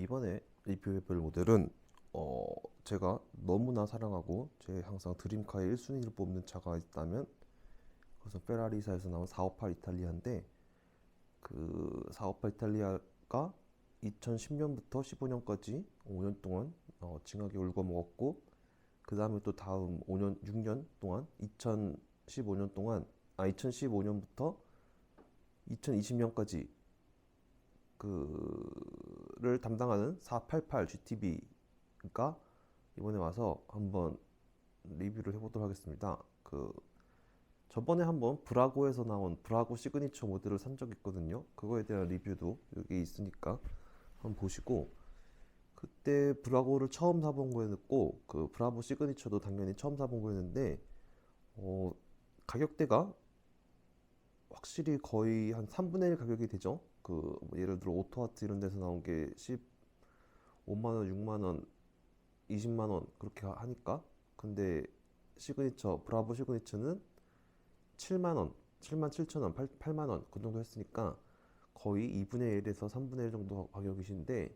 이번에 리뷰해볼 모델은 제가 너무나 사랑하고 제 항상 드림카의 1순위를 뽑는 차가 있다면 그것은 페라리사에서 나온 458 이탈리아인데, 그 458 이탈리아가 2010년부터 15년까지 5년 동안 징하게 울고 먹었고, 그 다음에 또 다음 5년 6년 동안 2015년 동안 2015년부터 2020년까지 그를 담당하는 488 GTB가 이번에 와서 한번 리뷰를 해보도록 하겠습니다. 저번에 한번 브라고에서 나온 브라고 시그니처 모델을 산 적이 있거든요. 그거에 대한 리뷰도 여기 있으니까 한번 보시고, 그때 브라고를 처음 사본 거였고 그 브라보 시그니처도 당연히 처음 사본 거였는데, 어, 가격대가 확실히 거의 한 3분의 1 가격이 되죠. 뭐 예를 들어 오토하트 이런 데서 나온 게 15만 원, 6만 원, 20만 원 그렇게 하니까. 근데 브라보 시그니처는 7만 원, 7만 7천 원, 8만 원 그 정도 했으니까 거의 2분의 1에서 3분의 1 정도 가격이신데,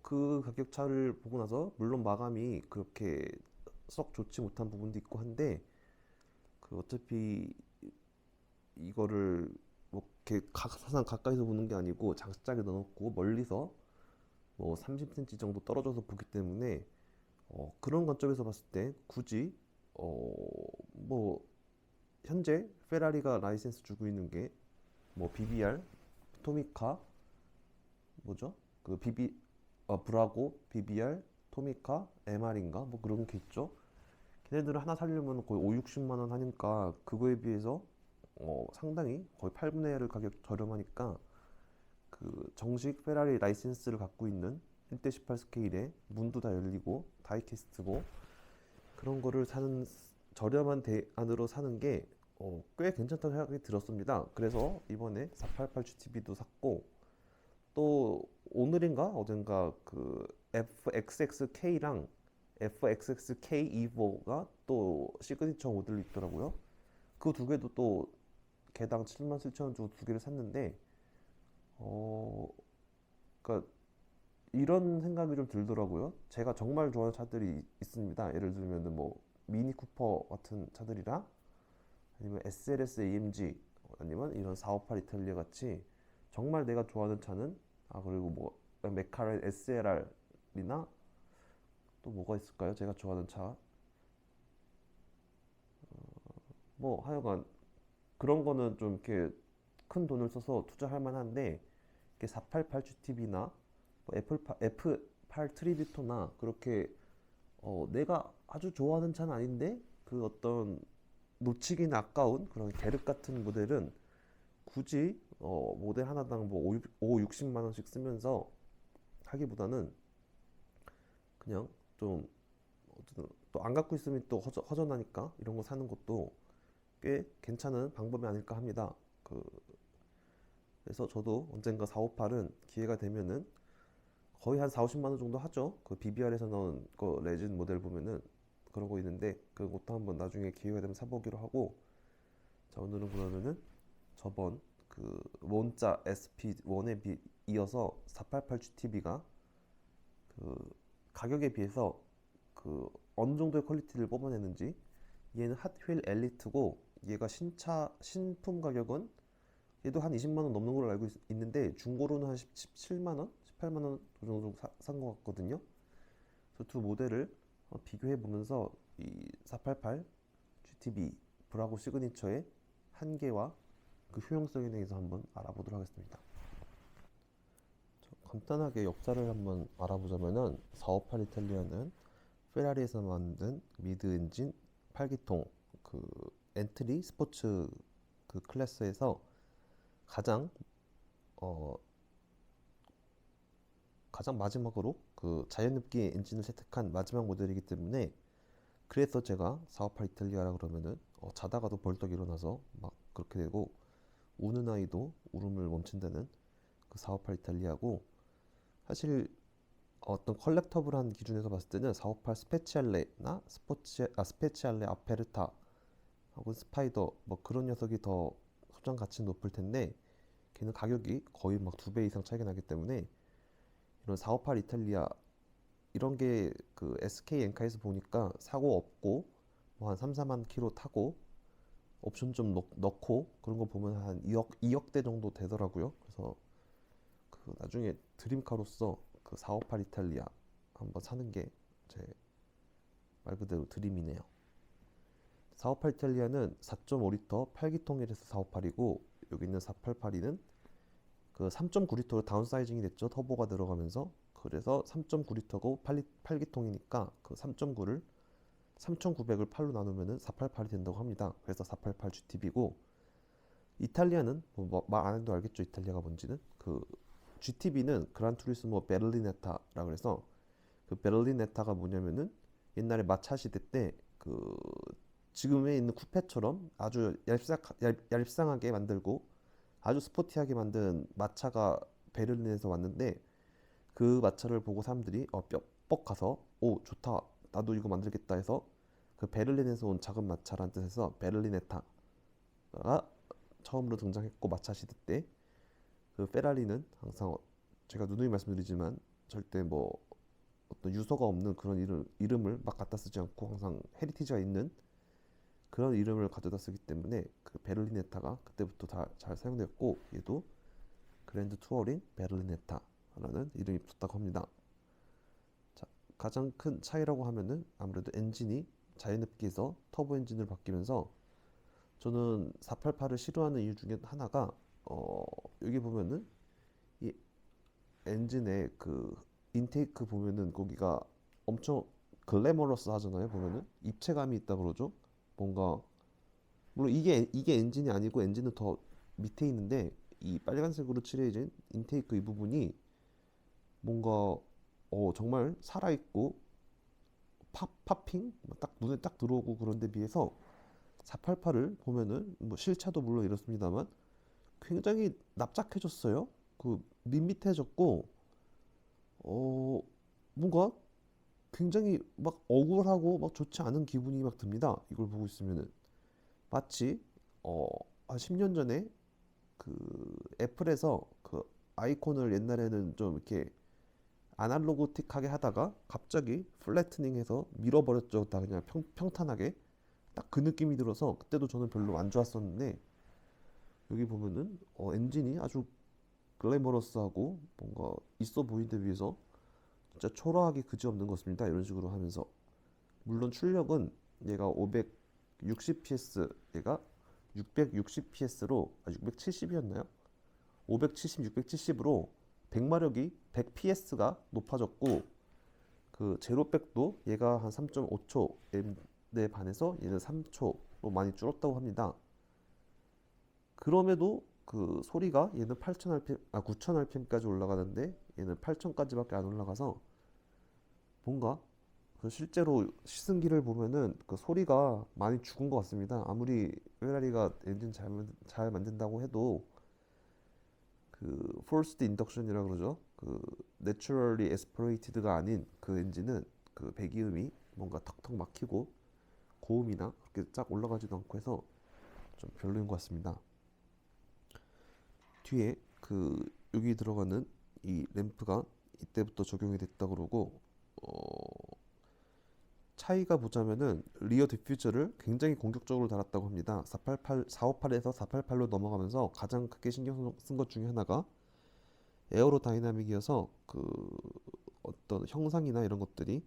그 가격 차를 보고 나서 물론 마감이 그렇게 썩 좋지 못한 부분도 있고 한데, 어차피 이거를 뭐 이렇게 사상 가까이서 보는 게 아니고 장식장에 넣어놓고 멀리서 뭐 30cm 정도 떨어져서 보기 때문에, 그런 관점에서 봤을 때 굳이 뭐 현재 페라리가 라이센스 주고 있는 게 뭐 BBR, 토미카, 뭐죠? 그 브라고, BBR, 토미카, MR인가 뭐 그런 게 있죠. 걔네들을 하나 살려면 거의 5, 60만 원 하니까, 그거에 비해서 상당히 거의 8분의 1을 가격 저렴하니까, 정식 페라리 라이센스를 갖고 있는 1대18 스케일에 문도 다 열리고 다이캐스트고 그런 거를 사는, 저렴한 대안으로 사는 게 꽤 괜찮다고 생각이 들었습니다. 그래서 이번에 488 GTB도 샀고, 또 오늘인가 어젠가 그 FXXK랑 FXXK EVO가 또 시그니처 모델로 있더라고요. 그 두 개도 또 개당 7만 7천 원 주고 두 개를 샀는데, 어, 그러니까 이런 생각이 좀 들더라고요. 제가 정말 좋아하는 차들이 있습니다. 예를 들면 뭐 미니 쿠퍼 같은 차들이랑, 아니면 SLS AMG, 아니면 이런 458 이탈리아 같이 정말 내가 좋아하는 차는, 그리고 뭐 메카렌 SLR이나 또 뭐가 있을까요? 제가 좋아하는 차 뭐 하여간 그런 거는 좀 이렇게 큰 돈을 써서 투자할 만한데, 이렇게 488 GTB나 F8 트리비토나 그렇게 내가 아주 좋아하는 차는 아닌데 그 어떤 놓치긴 아까운 그런 계륵 같은 모델은 굳이 모델 하나당 뭐 5, 60만 원씩 쓰면서 하기보다는 그냥 좀, 어쨌든 또 안 갖고 있으면 또 허전하니까 이런 거 사는 것도 꽤 괜찮은 방법이 아닐까 합니다. 그 그래서 저도 언젠가 458은 기회가 되면은 거의 한 4, 50만 원 정도 하죠. 그 BBR에서 나온 거 레진 모델 보면은 그러고 있는데, 그것도 한번 나중에 기회가 되면 사보기로 하고. 자, 오늘은 그러면은 저번 그 몬짜 SP1에 이어서 488 GTB가 그 가격에 비해서 그 어느 정도의 퀄리티를 뽑아내는지. 얘는 핫휠 엘리트고, 얘가 신품 가격은 얘도 한 20만 원 넘는 걸로 알고 있는데, 중고로는 한 17만 원, 18만 원 정도 산 것 같거든요. 그래서 두 모델을 비교해 보면서 이 488 GTB 브라고 시그니처의 한계와 그 효용성에 대해서 한번 알아보도록 하겠습니다. 간단하게 역사를 한번 알아보자면은, 458 이탈리아는 페라리에서 만든 미드 엔진 8기통 그 엔트리 스포츠 그 클래스에서 가장 어 가장 마지막으로 그 자연흡기 엔진을 채택한 마지막 모델이기 때문에, 그래서 제가 458 이탈리아라 그러면은 자다가도 벌떡 일어나서 막 그렇게 되고, 우는 아이도 울음을 멈춘다는 그 458 이탈리아고. 사실 어떤 컬렉터블한 기준에서 봤을 때는 458 스페치알레나 스페치알레 아페르타 하고 스파이더 뭐 그런 녀석이 더 소장 가치 높을 텐데, 걔는 가격이 거의 막 2배 이상 차이가 나기 때문에 이런 458 이탈리아 이런 게 그 SK 엔카에서 보니까 사고 없고 뭐 한 3, 4만 킬로 타고 옵션 좀 넣고 그런 거 보면 한 2억대 정도 되더라고요. 그래서 그 나중에 드림카로서 그 458 이탈리아 한번 사는 게 제 말 그대로 드림이네요. 458 이탈리아는 4.5리터 8기통이라서 458이고 여기 있는 488은 그 3.9리터로 다운사이징이 됐죠. 터보가 들어가면서. 그래서 3.9리터고 8기통이니까 그 3.9를 3,900을 8로 나누면은 488이 된다고 합니다. 그래서 488 GTB고 이탈리아는 말 안 해도 알겠죠. 이탈리아가 뭔지는. 그 GTB는 그란투리스모 베를리네타라 그래서 그 베를리네타가 뭐냐면은 옛날에 마차 시대 때 그 지금에 있는 쿠페처럼 아주 얄쌍하게 만들고 아주 스포티하게 만든 마차가 베를린에서 왔는데 그 마차를 보고 사람들이 뻑뻑 가서 오 좋다 나도 이거 만들겠다 해서 그 베를린에서 온 작은 마차라는 뜻에서 베를리네타가 처음으로 등장했고 마차 시대 때 그 페라리는 항상 제가 누누이 말씀드리지만 절대 뭐 어떤 유서가 없는 그런 이름을 막 갖다 쓰지 않고 항상 헤리티지가 있는 그런 이름을 가져다 쓰기 때문에 그 베를리네타가 그때부터 다 잘 사용되었고 얘도 그랜드 투어링 베를리네타라는 이름이 붙었다고 합니다. 자, 가장 큰 차이라고 하면은 아무래도 엔진이 자연흡기에서 터보 엔진을 바뀌면서 저는 488을 싫어하는 이유 중에 하나가 여기 보면은 이 엔진의 그 인테이크 보면은 거기가 엄청 글래머러스 하잖아요. 보면은 입체감이 있다 그러죠. 뭔가 물론 이게 엔진이 아니고 엔진은 더 밑에 있는데 이 빨간색으로 칠해진 인테이크 이 부분이 뭔가 정말 살아있고 팝핑 딱 눈에 딱 들어오고 그런 데 비해서 488을 보면은 뭐 실차도 물론 이렇습니다만 굉장히 납작해졌어요. 그 밋밋해졌고 어 뭔가 굉장히 막 억울하고 막 좋지 않은 기분이 막 듭니다. 이걸 보고 있으면은 마치 어, 한 10년 전에 그 애플에서 그 아이콘을 옛날에는 좀 이렇게 아날로그틱하게 하다가 갑자기 플래트닝해서 밀어버렸죠. 다 그냥 평탄하게 딱 그 느낌이 들어서 그때도 저는 별로 안 좋았었는데 여기 보면은 엔진이 아주 글래머러스하고 뭔가 있어 보이는 데 비해서 진짜 초라하기 그지없는 것입니다. 이런 식으로 하면서 물론 출력은 얘가 560PS 얘가 660PS로 670이었나요? 570, 670으로 100마력이 100PS가 높아졌고 그 제로백도 얘가 한 3.5초에 반해서 얘는 3초로 많이 줄었다고 합니다. 그럼에도 그 소리가 얘는 8000rpm, 9000rpm까지 올라가는데 얘는 8000까지밖에 안 올라가서 뭔가 그 실제로 시승기를 보면은 그 소리가 많이 죽은 것 같습니다. 아무리 페라리가 엔진 잘 만든다고 해도 그 forced induction이라 그러죠. 그 naturally aspirated가 아닌 그 엔진은 그 배기음이 뭔가 턱턱 막히고 고음이나 그렇게 쫙 올라가지도 않고 해서 좀 별로인 것 같습니다. 뒤에 그 여기 들어가는 이 램프가 이때부터 적용이 됐다 그러고 차이가 보자면은 리어 디퓨저를 굉장히 공격적으로 달았다고 합니다. 458에서 488로 넘어가면서 가장 크게 신경 쓴 것 중에 하나가 에어로다이나믹이어서 그 어떤 형상이나 이런 것들이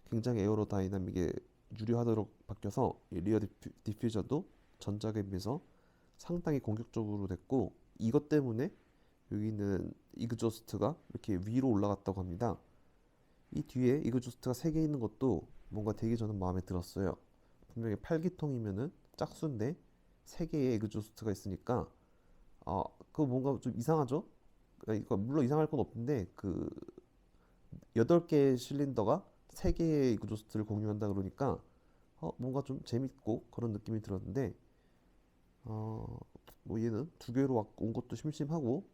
굉장히 에어로다이나믹에 유리하도록 바뀌어서 이 리어 디퓨저도 전작에 비해서 상당히 공격적으로 됐고 이것 때문에 여기 있는 이그조스트가 이렇게 위로 올라갔다고 합니다. 이 뒤에 이그조스트가 3개 있는 것도 뭔가 되게 저는 마음에 들었어요. 분명히 8기통이면은 짝수인데 3개의 에그조스트가 있으니까 그거 뭔가 좀 이상하죠? 이거 물론 이상할 건 없는데 그 8개의 실린더가 3개의 이그조스트를 공유한다 그러니까 뭔가 좀 재밌고 그런 느낌이 들었는데 뭐 얘는 2개로 온 것도 심심하고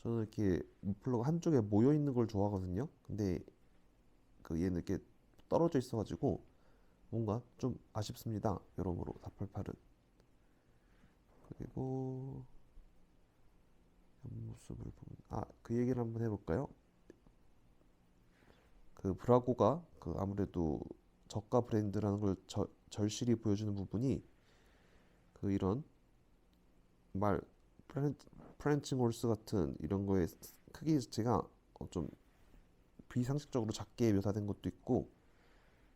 저는 이렇게 머플러가 한쪽에 모여 있는 걸 좋아하거든요. 근데 그 얘는 이렇게 떨어져 있어가지고 뭔가 좀 아쉽습니다. 여러모로 488은. 그리고 옆모습을 보면 그 얘기를 한번 해볼까요? 그 브라고가 그 아무래도 저가 브랜드라는 걸 절실히 보여주는 부분이 그 이런 말 프렌치 홀스 같은 이런 거의 크기 자체가 좀 비상식적으로 작게 묘사된 것도 있고,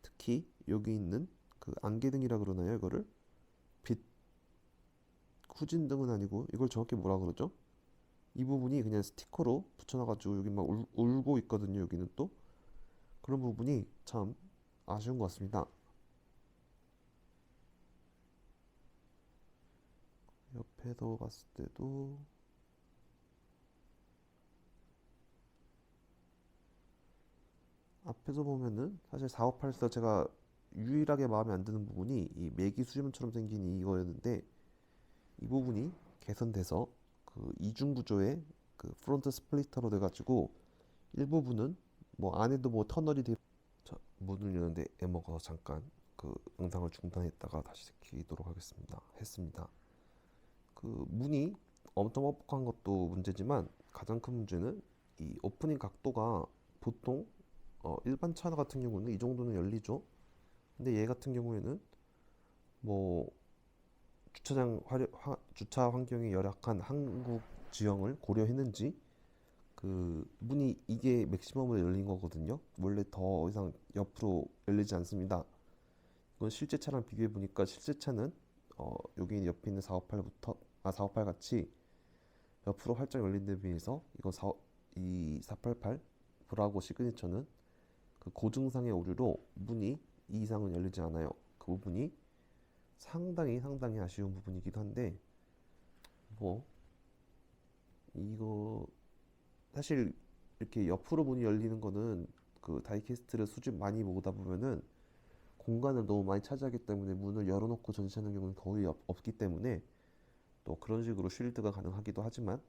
특히 여기 있는 그 안개등이라 그러나요? 이거를 빛 후진등은 아니고 이걸 정확히 뭐라 그러죠? 이 부분이 그냥 스티커로 붙여놔가지고 여기 막 울고 있거든요. 여기는 또 그런 부분이 참 아쉬운 것 같습니다. 옆에서 봤을 때도 앞에서 보면은 사실 4584 제가 유일하게 마음에 안 드는 부분이 이 매기 수렴처럼 생긴 이거였는데, 이 부분이 개선돼서 그 이중 구조의 그 프론트 스플리터로 돼가지고 일부분은 뭐 안에도 뭐 터널이 돼. 자, 문을 여는데 에머가 잠깐 그 영상을 중단했다가 다시 키도록 하겠습니다. 했습니다. 그 문이 엄청 뻑뻑한 것도 문제지만 가장 큰 문제는 이 오프닝 각도가 보통 일반 차 같은 경우는 이 정도는 열리죠. 근데 얘 같은 경우에는 뭐 주차 환경이 열악한 한국 지형을 고려했는지 그 문이 이게 맥시멈으로 열린 거거든요. 원래 더 이상 옆으로 열리지 않습니다. 이건 실제 차랑 비교해 보니까 실제 차는 여기 옆에 있는 458 같이 옆으로 활짝 열린 데 비해서 이 488 브라고 시그니처는 그 고증상의 오류로 문이 이 이상은 열리지 않아요. 그 부분이 상당히 아쉬운 부분이기도 한데, 뭐 이거 사실 이렇게 옆으로 문이 열리는 거는 그 다이캐스트를 수집 많이 모으다 보면은 공간을 너무 많이 차지하기 때문에 문을 열어놓고 전시하는 경우는 거의 없기 때문에 또 그런 식으로 쉴드가 가능하기도 하지만,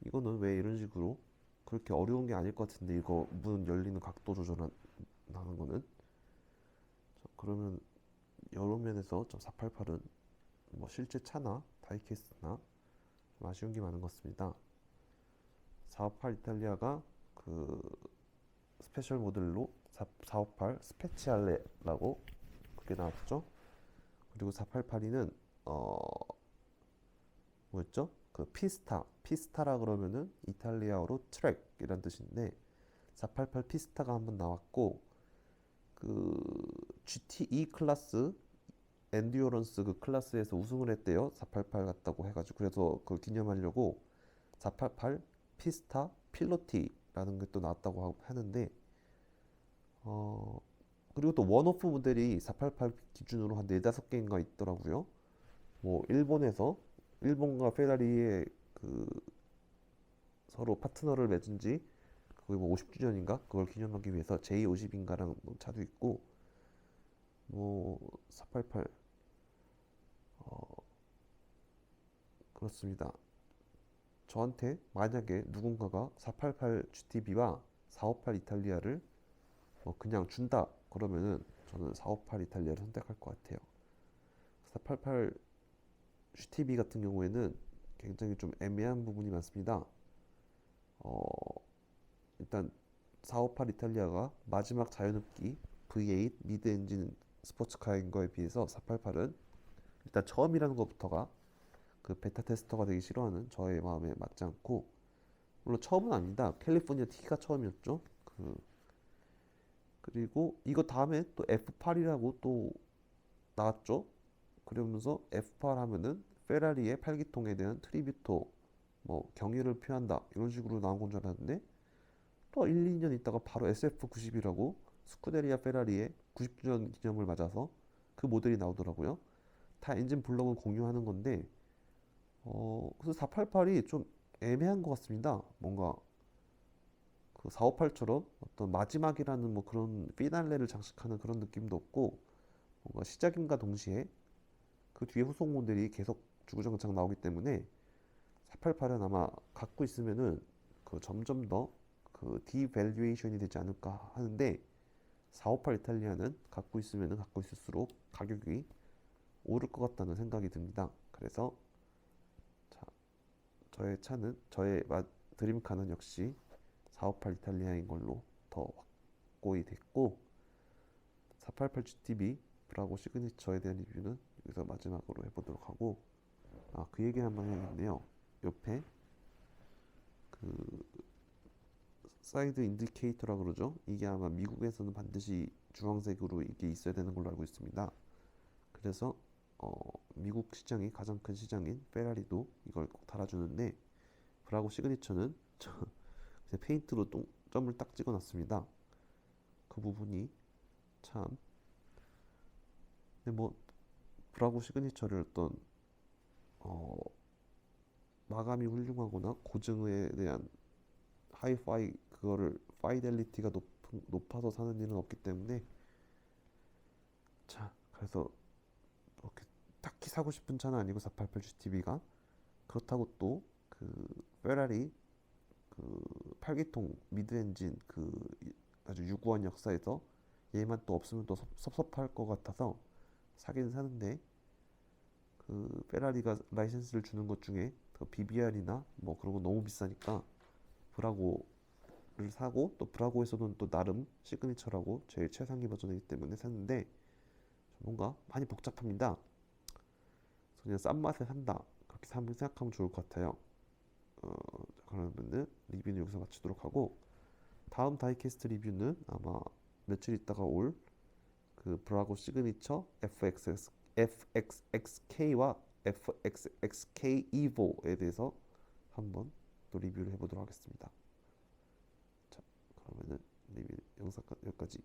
이거는 왜 이런 식으로 그렇게 어려운 게 아닐 것 같은데 이거 문 열리는 각도 조절하는 거는 그러면 여러 면에서 488은 뭐 실제 차나 다이캐스트나 좀 아쉬운 게 많은 것 같습니다. 458 이탈리아가 그 스페셜 모델로 458 스페치알레라고 그게 나왔죠. 그리고 488은 뭐였죠? 그 피스타라 그러면은 이탈리아어로 트랙이란 뜻인데 488 피스타가 한번 나왔고, 그 GTE 클래스 엔듀어런스 그 클래스에서 우승을 했대요. 488 같다고 해가지고 그래서 그걸 기념하려고 488 피스타 필로티라는 게 또 나왔다고 하는데, 어 그리고 또 원오프 모델이 488 기준으로 한 4~5개인가 있더라고요. 뭐 일본과 페라리의 그 서로 파트너를 맺은 지 거의 뭐 50주년인가 그걸 기념하기 위해서 J50인가랑 차도 있고, 뭐 488 그렇습니다. 저한테 만약에 누군가가 488 GTB와 458 이탈리아를 뭐 그냥 준다 그러면은 저는 458 이탈리아를 선택할 것 같아요. 488 GTB 같은 경우에는 굉장히 좀 애매한 부분이 많습니다. 어, 일단 458 이탈리아가 마지막 자연흡기 V8 미드 엔진 스포츠카인 거에 비해서 488은 일단 처음이라는 것부터가 그 베타 테스터가 되기 싫어하는 저의 마음에 맞지 않고, 물론 처음은 아닙니다. 캘리포니아 T가 처음이었죠. 그리고 이거 다음에 또 F8이라고 또 나왔죠. 그러면서 F8 하면은 페라리의 8기통에 대한 트리뷰토 뭐 경의를 표한다 이런 식으로 나온 건 줄 알았는데, 또 1, 2년 있다가 바로 SF90이라고 스쿠데리아 페라리의 90주년 기념을 맞아서 그 모델이 나오더라고요. 다 엔진 블록은 공유하는 건데, 그래서 488이 좀 애매한 것 같습니다. 뭔가 그 458처럼 어떤 마지막이라는 뭐 그런 피날레를 장식하는 그런 느낌도 없고, 뭔가 시작임과 동시에 그 뒤에 후속 모델이 계속 주구장창 나오기 때문에 488은 아마 갖고 있으면은 그 점점 더 그 디밸류에이션이 되지 않을까 하는데, 458 이탈리아는 갖고 있으면은 갖고 있을수록 가격이 오를 것 같다는 생각이 듭니다. 그래서 자, 저의 드림카는 역시 458 이탈리아인 걸로 더 확고히 됐고 488 GTB 브라고 시그니처에 대한 리뷰는 여기서 마지막으로 해보도록 하고 그 얘기 한번 해야겠네요. 옆에 그 사이드 인디케이터라 그러죠. 이게 아마 미국에서는 반드시 주황색으로 이게 있어야 되는 걸로 알고 있습니다. 그래서 미국 시장이 가장 큰 시장인 페라리도 이걸 꼭 달아주는데 브라고 시그니처는 그냥 페인트로 점을 딱 찍어놨습니다. 그 부분이 참 근데 뭐 브라고 시그니처를 어떤 마감이 훌륭하거나 고증에 대한 하이파이 그거를 파이델리티가 높아서 사는 일은 없기 때문에 자 그래서 이렇게 딱히 사고 싶은 차는 아니고 488 GTB가 그렇다고 또 그 페라리 그 8기통 미드 엔진 그 아주 유구한 역사에서 얘만 또 없으면 또 섭섭할 것 같아서 사긴 사는데 그 페라리가 라이센스를 주는 것 중에 BBR이나 뭐 그런 거 너무 비싸니까 브라고를 사고 또 브라고에서는 또 나름 시그니처라고 제일 최상위 버전이기 때문에 샀는데 뭔가 많이 복잡합니다. 그래서 그냥 싼 맛에 산다 그렇게 생각하면 좋을 것 같아요. 그러면은 리뷰는 여기서 마치도록 하고 다음 다이캐스트 리뷰는 아마 며칠 있다가 올 그 브라고 시그니처 FXXK와 FXXK EVO에 대해서 한번 또 리뷰를 해보도록 하겠습니다. 자, 그러면은 리뷰 영상 여기까지.